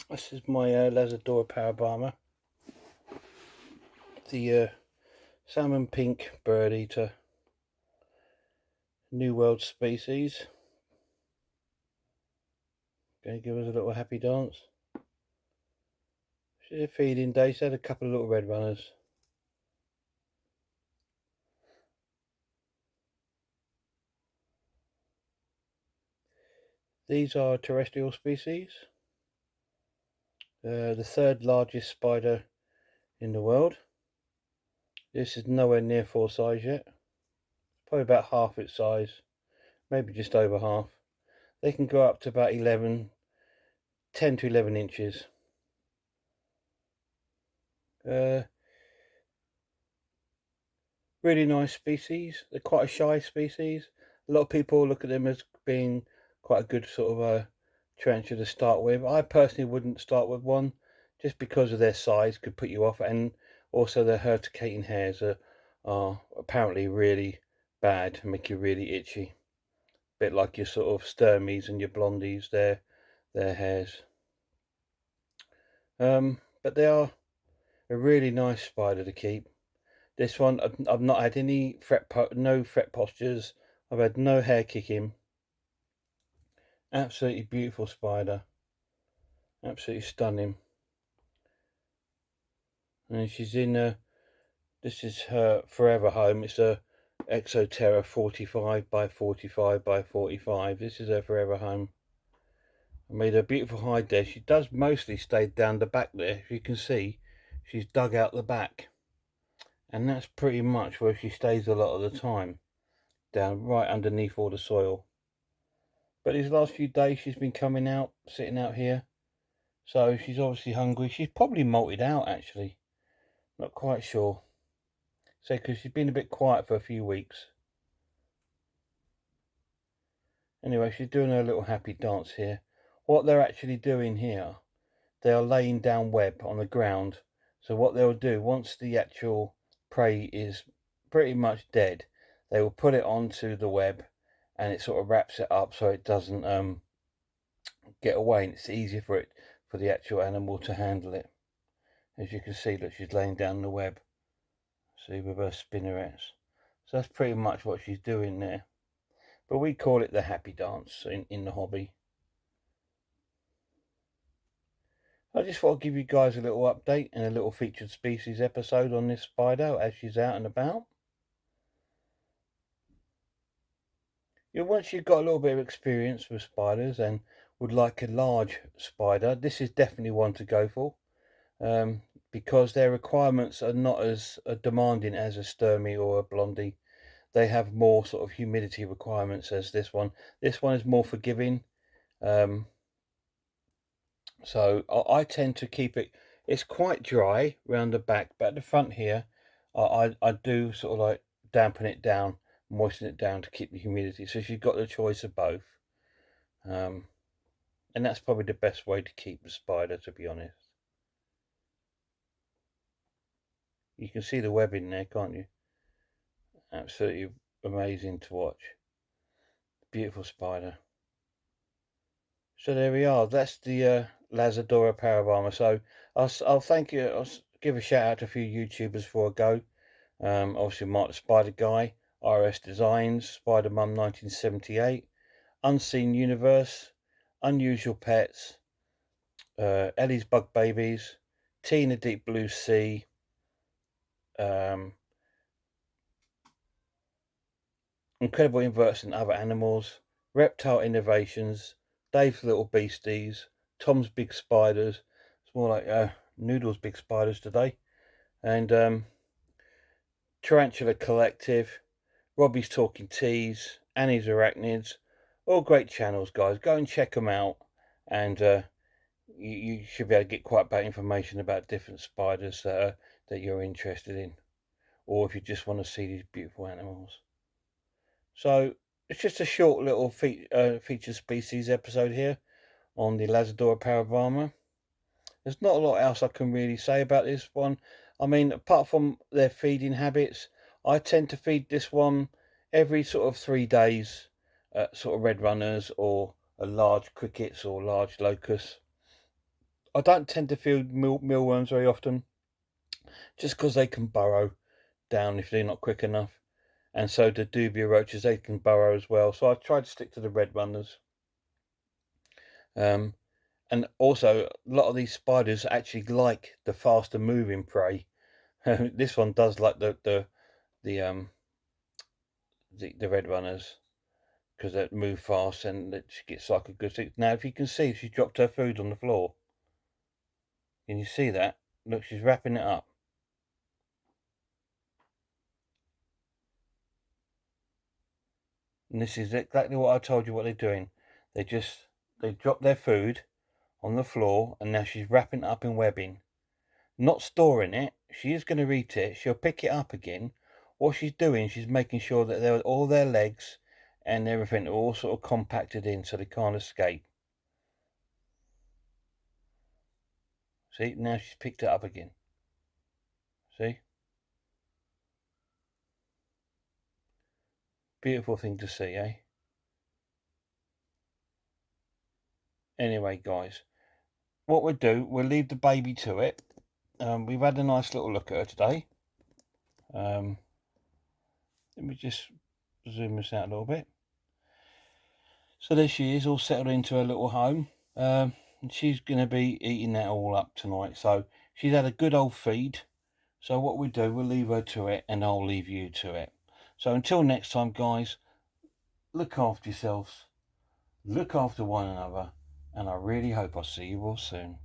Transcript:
This is my Lasiodora parahybana, the salmon pink bird eater, New World species. Going to give us a little happy dance. She's a feeding day. She had a couple of little red runners. These are terrestrial species. The third largest spider in the world. This is nowhere near full size yet. Probably about half its size, maybe just over half. They can go up to about 10 to 11 inches. Really nice species. They're quite a shy species. A lot of people look at them as being quite a good sort of tarantula to start with. I personally wouldn't start with one, just because of their size could put you off, and also their herticating hairs are apparently really bad and make you really itchy. A bit like your sort of sturmies and your blondies, their hairs. But they are a really nice spider to keep. This one, I've not had any no fret postures. I've had no hair kicking. Absolutely beautiful spider. Absolutely stunning. And she's in this is her forever home. It's a Exoterra 45 by 45 by 45. This is her forever home. I made a beautiful hide there. She does mostly stay down the back there. If you can see, she's dug out the back. And that's pretty much where she stays a lot of the time. Down right underneath all the soil. But these last few days she's been coming out, sitting out here. So she's obviously hungry. She's probably molted out actually. Not quite sure. So because she's been a bit quiet for a few weeks. Anyway, she's doing her little happy dance here. What they're actually doing here, they are laying down web on the ground. So what they'll do, once the actual prey is pretty much dead, they will put it onto the web and it sort of wraps it up so it doesn't get away, and it's easier for the actual animal to handle it. As you can see, look, she's laying down the web. See, with her spinnerets. So that's pretty much what she's doing there. But we call it the happy dance in the hobby. I just thought I'd give you guys a little update and a little featured species episode on this spider as she's out and about. Once you've got a little bit of experience with spiders and would like a large spider, this is definitely one to go for, because their requirements are not as demanding as a sturmy or a blondie. They have more sort of humidity requirements as this one. This one is more forgiving. So I tend to keep it, it's quite dry around the back, but at the front here, I do sort of like dampen it down, moisten it down to keep the humidity. So she's got the choice of both. And that's probably the best way to keep the spider, to be honest. You can see the web in there, can't you? Absolutely amazing to watch. Beautiful spider. So there we are. That's the Lasiodora parahybana. So I'll thank you. I'll give a shout out to a few YouTubers before I go. Obviously Mark the Spider Guy, RS Designs, Spider Mum 1978, Unseen Universe, Unusual Pets, Ellie's Bug Babies, Tina Deep Blue Sea, Incredible Inverts and Other Animals, Reptile Innovations, Dave's Little Beasties, Tom's Big Spiders. It's more like Noodle's Big Spiders today. And Tarantula Collective, Robbie's Talking Teas, Annie's Arachnids, all great channels, guys. Go and check them out, and you should be able to get quite bad information about different spiders that you're interested in, or if you just want to see these beautiful animals. So it's just a short little feature species episode here on the Lasiodora parahybana. There's not a lot else I can really say about this one. I mean, apart from their feeding habits, I tend to feed this one every sort of 3 days, sort of red runners or large crickets or large locusts. I don't tend to feed mealworms very often, just because they can burrow down if they're not quick enough. And so the dubia roaches, they can burrow as well. So I try to stick to the red runners. And also, a lot of these spiders actually like the faster moving prey. This one does like the red runners, because they move fast and it gets like a good thing. Now, if you can see, she dropped her food on the floor. Can you see that? Look, she's wrapping it up. And this is exactly what I told you what they're doing. They drop their food on the floor, and now she's wrapping it up in webbing. Not storing it. She is going to eat it. She'll pick it up again. What she's doing, she's making sure that all their legs and everything are all sort of compacted in so they can't escape. See, now she's picked it up again. See? Beautiful thing to see, eh? Anyway, guys, what we'll do, we'll leave the baby to it. We've had a nice little look at her today. Let me just zoom this out a little bit. So there she is, all settled into her little home. And she's going to be eating that all up tonight. So she's had a good old feed. So what we do, we'll leave her to it, and I'll leave you to it. So until next time, guys, look after yourselves, look after one another, and I really hope I'll see you all soon.